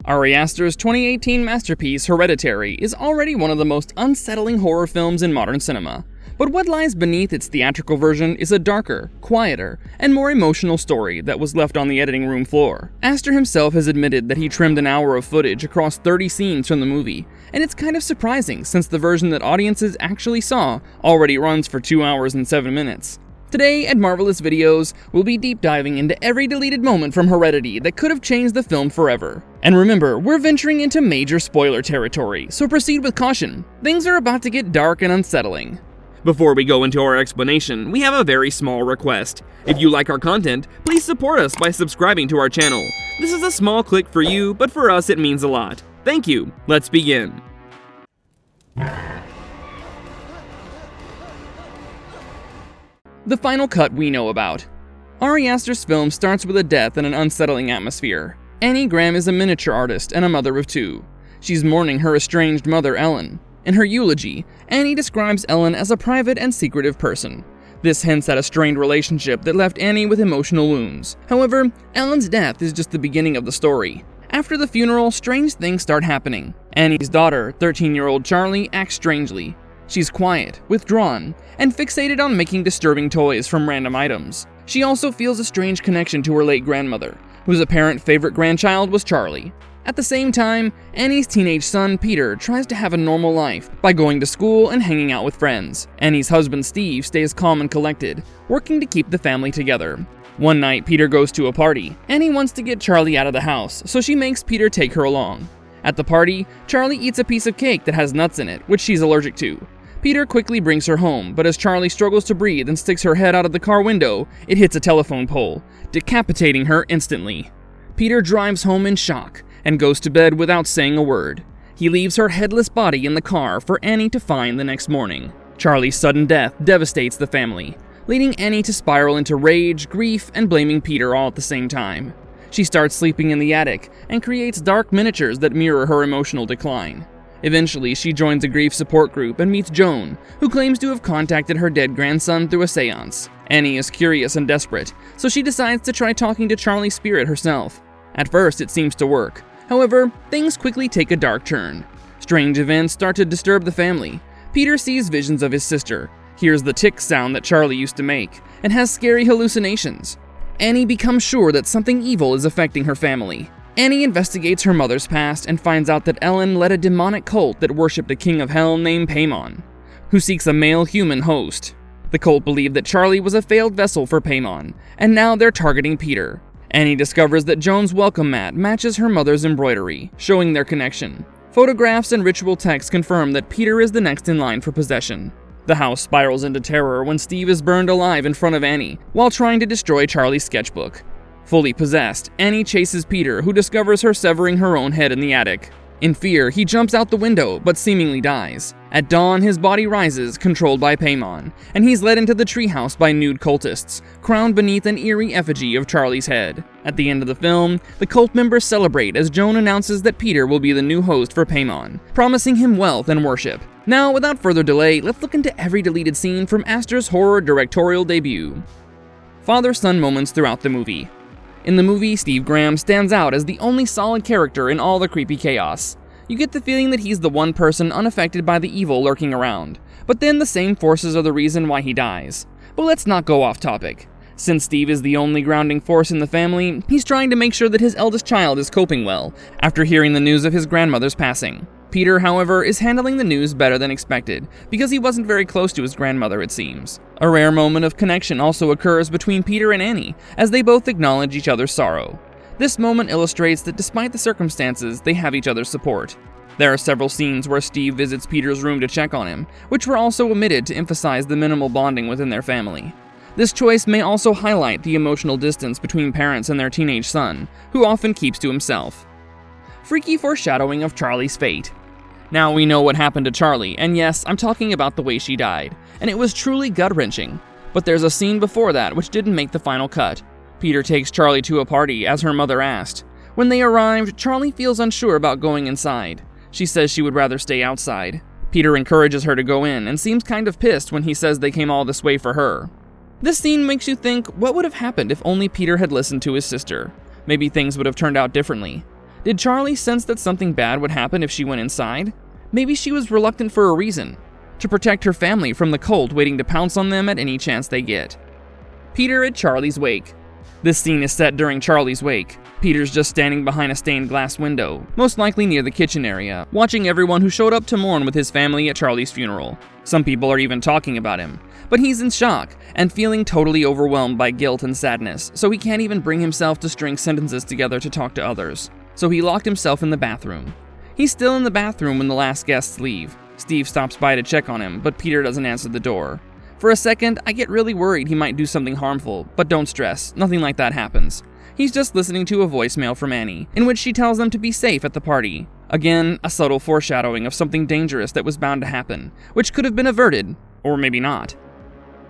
Ari Aster's 2018 masterpiece Hereditary is already one of the most unsettling horror films in modern cinema. But what lies beneath its theatrical version is a darker, quieter, and more emotional story that was left on the editing room floor. Aster himself has admitted that he trimmed an hour of footage across 30 scenes from the movie, and it's kind of surprising since the version that audiences actually saw already runs for 2 hours and 7 minutes. Today at Marvelous Videos, we'll be deep diving into every deleted moment from Heredity that could have changed the film forever. And remember, we're venturing into major spoiler territory, so proceed with caution. Things are about to get dark and unsettling. Before we go into our explanation, we have a very small request. If you like our content, please support us by subscribing to our channel. This is a small click for you, but for us it means a lot. Thank you. Let's begin. The final cut we know about. Ari Aster's film starts with a death in an unsettling atmosphere. Annie Graham is a miniature artist and a mother of 2. She's mourning her estranged mother, Ellen. In her eulogy, Annie describes Ellen as a private and secretive person. This hints at a strained relationship that left Annie with emotional wounds. However, Ellen's death is just the beginning of the story. After the funeral, strange things start happening. Annie's daughter, 13-year-old Charlie, acts strangely. She's quiet, withdrawn, and fixated on making disturbing toys from random items. She also feels a strange connection to her late grandmother, whose apparent favorite grandchild was Charlie. At the same time, Annie's teenage son, Peter, tries to have a normal life by going to school and hanging out with friends. Annie's husband, Steve, stays calm and collected, working to keep the family together. One night, Peter goes to a party. Annie wants to get Charlie out of the house, so she makes Peter take her along. At the party, Charlie eats a piece of cake that has nuts in it, which she's allergic to. Peter quickly brings her home, but as Charlie struggles to breathe and sticks her head out of the car window, it hits a telephone pole, decapitating her instantly. Peter drives home in shock and goes to bed without saying a word. He leaves her headless body in the car for Annie to find the next morning. Charlie's sudden death devastates the family, leading Annie to spiral into rage, grief, and blaming Peter all at the same time. She starts sleeping in the attic and creates dark miniatures that mirror her emotional decline. Eventually, she joins a grief support group and meets Joan, who claims to have contacted her dead grandson through a seance. Annie is curious and desperate, so she decides to try talking to Charlie's spirit herself. At first, it seems to work. However, things quickly take a dark turn. Strange events start to disturb the family. Peter sees visions of his sister, hears the tick sound that Charlie used to make, and has scary hallucinations. Annie becomes sure that something evil is affecting her family. Annie investigates her mother's past and finds out that Ellen led a demonic cult that worshipped a king of hell named Paimon, who seeks a male human host. The cult believed that Charlie was a failed vessel for Paimon, and now they're targeting Peter. Annie discovers that Joan's welcome mat matches her mother's embroidery, showing their connection. Photographs and ritual texts confirm that Peter is the next in line for possession. The house spirals into terror when Steve is burned alive in front of Annie, while trying to destroy Charlie's sketchbook. Fully possessed, Annie chases Peter, who discovers her severing her own head in the attic. In fear, he jumps out the window, but seemingly dies. At dawn, his body rises, controlled by Paimon, and he's led into the treehouse by nude cultists, crowned beneath an eerie effigy of Charlie's head. At the end of the film, the cult members celebrate as Joan announces that Peter will be the new host for Paimon, promising him wealth and worship. Now, without further delay, let's look into every deleted scene from Aster's horror directorial debut. Father-son moments throughout the movie. In the movie, Steve Graham stands out as the only solid character in all the creepy chaos. You get the feeling that he's the one person unaffected by the evil lurking around, but then the same forces are the reason why he dies. But let's not go off topic. Since Steve is the only grounding force in the family, he's trying to make sure that his eldest child is coping well after hearing the news of his grandmother's passing. Peter, however, is handling the news better than expected, because he wasn't very close to his grandmother, it seems. A rare moment of connection also occurs between Peter and Annie, as they both acknowledge each other's sorrow. This moment illustrates that despite the circumstances, they have each other's support. There are several scenes where Steve visits Peter's room to check on him, which were also omitted to emphasize the minimal bonding within their family. This choice may also highlight the emotional distance between parents and their teenage son, who often keeps to himself. Freaky foreshadowing of Charlie's fate. Now we know what happened to Charlie, and yes, I'm talking about the way she died, and it was truly gut-wrenching. But there's a scene before that which didn't make the final cut. Peter takes Charlie to a party, as her mother asked. When they arrived, Charlie feels unsure about going inside. She says she would rather stay outside. Peter encourages her to go in, and seems kind of pissed when he says they came all this way for her. This scene makes you think, what would have happened if only Peter had listened to his sister? Maybe things would have turned out differently. Did Charlie sense that something bad would happen if she went inside? Maybe she was reluctant for a reason, to protect her family from the cult waiting to pounce on them at any chance they get. Peter at Charlie's wake. This scene is set during Charlie's wake. Peter's just standing behind a stained glass window, most likely near the kitchen area, watching everyone who showed up to mourn with his family at Charlie's funeral. Some people are even talking about him, but he's in shock and feeling totally overwhelmed by guilt and sadness, so he can't even bring himself to string sentences together to talk to others. So he locked himself in the bathroom. He's still in the bathroom when the last guests leave. Steve stops by to check on him, but Peter doesn't answer the door. For a second, I get really worried he might do something harmful, but don't stress, nothing like that happens. He's just listening to a voicemail from Annie, in which she tells them to be safe at the party. Again, a subtle foreshadowing of something dangerous that was bound to happen, which could have been averted, or maybe not.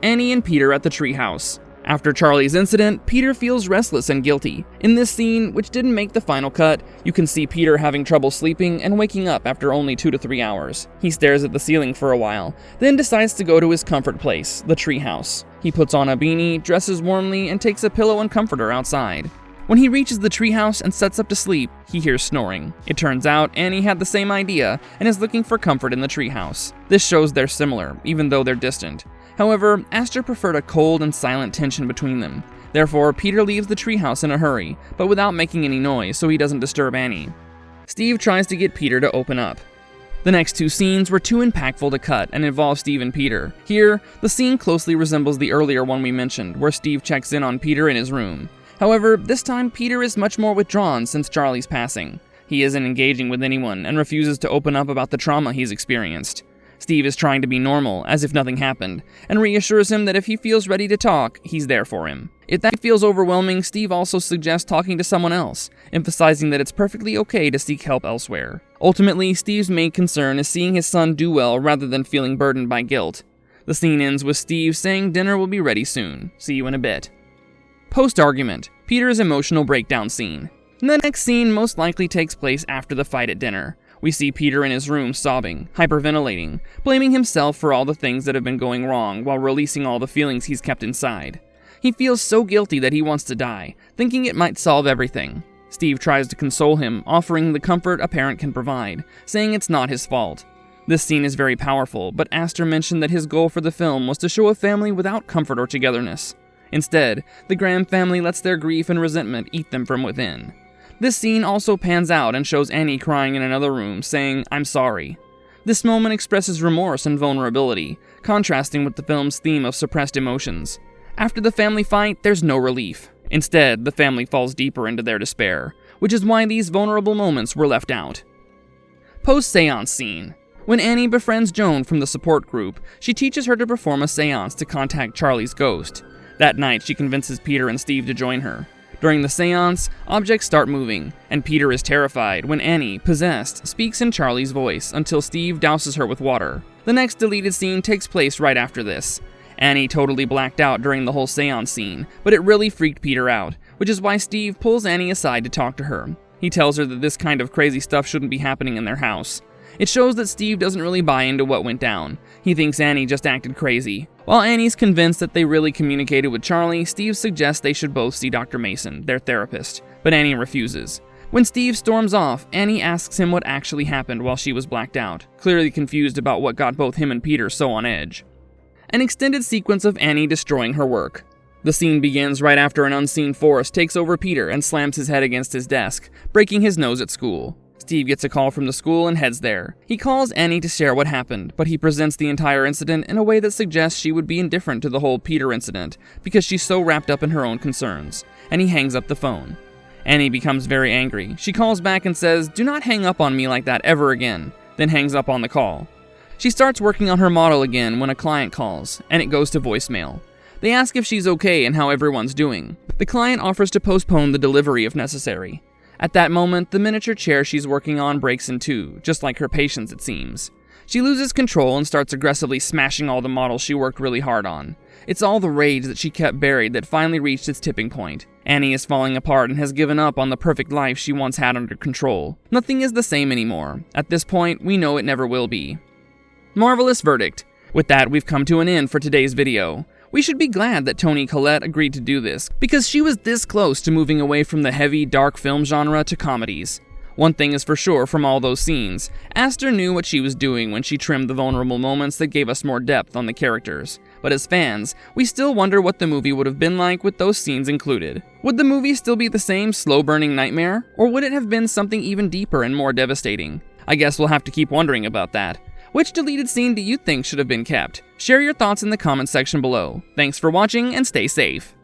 Annie and Peter at the treehouse. After Charlie's incident, Peter feels restless and guilty. In this scene, which didn't make the final cut, you can see Peter having trouble sleeping and waking up after only 2 to 3 hours. He stares at the ceiling for a while, then decides to go to his comfort place, the treehouse. He puts on a beanie, dresses warmly, and takes a pillow and comforter outside. When he reaches the treehouse and sets up to sleep, he hears snoring. It turns out Annie had the same idea and is looking for comfort in the treehouse. This shows they're similar, even though they're distant. However, Aster preferred a cold and silent tension between them. Therefore, Peter leaves the treehouse in a hurry, but without making any noise so he doesn't disturb Annie. Steve tries to get Peter to open up. The next 2 scenes were too impactful to cut and involve Steve and Peter. Here, the scene closely resembles the earlier one we mentioned, where Steve checks in on Peter in his room. However, this time Peter is much more withdrawn since Charlie's passing. He isn't engaging with anyone and refuses to open up about the trauma he's experienced. Steve is trying to be normal, as if nothing happened, and reassures him that if he feels ready to talk, he's there for him. If that feels overwhelming, Steve also suggests talking to someone else, emphasizing that it's perfectly okay to seek help elsewhere. Ultimately, Steve's main concern is seeing his son do well rather than feeling burdened by guilt. The scene ends with Steve saying dinner will be ready soon. See you in a bit. Post-argument, Peter's emotional breakdown scene. The next scene most likely takes place after the fight at dinner. We see Peter in his room sobbing, hyperventilating, blaming himself for all the things that have been going wrong while releasing all the feelings he's kept inside. He feels so guilty that he wants to die, thinking it might solve everything. Steve tries to console him, offering the comfort a parent can provide, saying it's not his fault. This scene is very powerful, but Aster mentioned that his goal for the film was to show a family without comfort or togetherness. Instead, the Graham family lets their grief and resentment eat them from within. This scene also pans out and shows Annie crying in another room, saying, "I'm sorry." This moment expresses remorse and vulnerability, contrasting with the film's theme of suppressed emotions. After the family fight, there's no relief. Instead, the family falls deeper into their despair, which is why these vulnerable moments were left out. Post-seance scene. When Annie befriends Joan from the support group, she teaches her to perform a seance to contact Charlie's ghost. That night, she convinces Peter and Steve to join her. During the seance, objects start moving, and Peter is terrified when Annie, possessed, speaks in Charlie's voice until Steve douses her with water. The next deleted scene takes place right after this. Annie totally blacked out during the whole seance scene, but it really freaked Peter out, which is why Steve pulls Annie aside to talk to her. He tells her that this kind of crazy stuff shouldn't be happening in their house. It shows that Steve doesn't really buy into what went down. He thinks Annie just acted crazy. While Annie's convinced that they really communicated with Charlie, Steve suggests they should both see Dr. Mason, their therapist, but Annie refuses. When Steve storms off, Annie asks him what actually happened while she was blacked out, clearly confused about what got both him and Peter so on edge. An extended sequence of Annie destroying her work. The scene begins right after an unseen force takes over Peter and slams his head against his desk, breaking his nose at school. Steve gets a call from the school and heads there. He calls Annie to share what happened, but he presents the entire incident in a way that suggests she would be indifferent to the whole Peter incident because she's so wrapped up in her own concerns, and he hangs up the phone. Annie becomes very angry. She calls back and says, "Do not hang up on me like that ever again," then hangs up on the call. She starts working on her model again when a client calls, and it goes to voicemail. They ask if she's okay and how everyone's doing. The client offers to postpone the delivery if necessary. At that moment, the miniature chair she's working on breaks in two, just like her patient's it seems. She loses control and starts aggressively smashing all the models she worked really hard on. It's all the rage that she kept buried that finally reached its tipping point. Annie is falling apart and has given up on the perfect life she once had under control. Nothing is the same anymore. At this point, we know it never will be. Marvelous verdict. With that, we've come to an end for today's video. We should be glad that Toni Collette agreed to do this, because she was this close to moving away from the heavy, dark film genre to comedies. One thing is for sure from all those scenes, Aster knew what she was doing when she trimmed the vulnerable moments that gave us more depth on the characters. But as fans, we still wonder what the movie would have been like with those scenes included. Would the movie still be the same slow-burning nightmare, or would it have been something even deeper and more devastating? I guess we'll have to keep wondering about that. Which deleted scene do you think should have been kept? Share your thoughts in the comments section below. Thanks for watching and stay safe.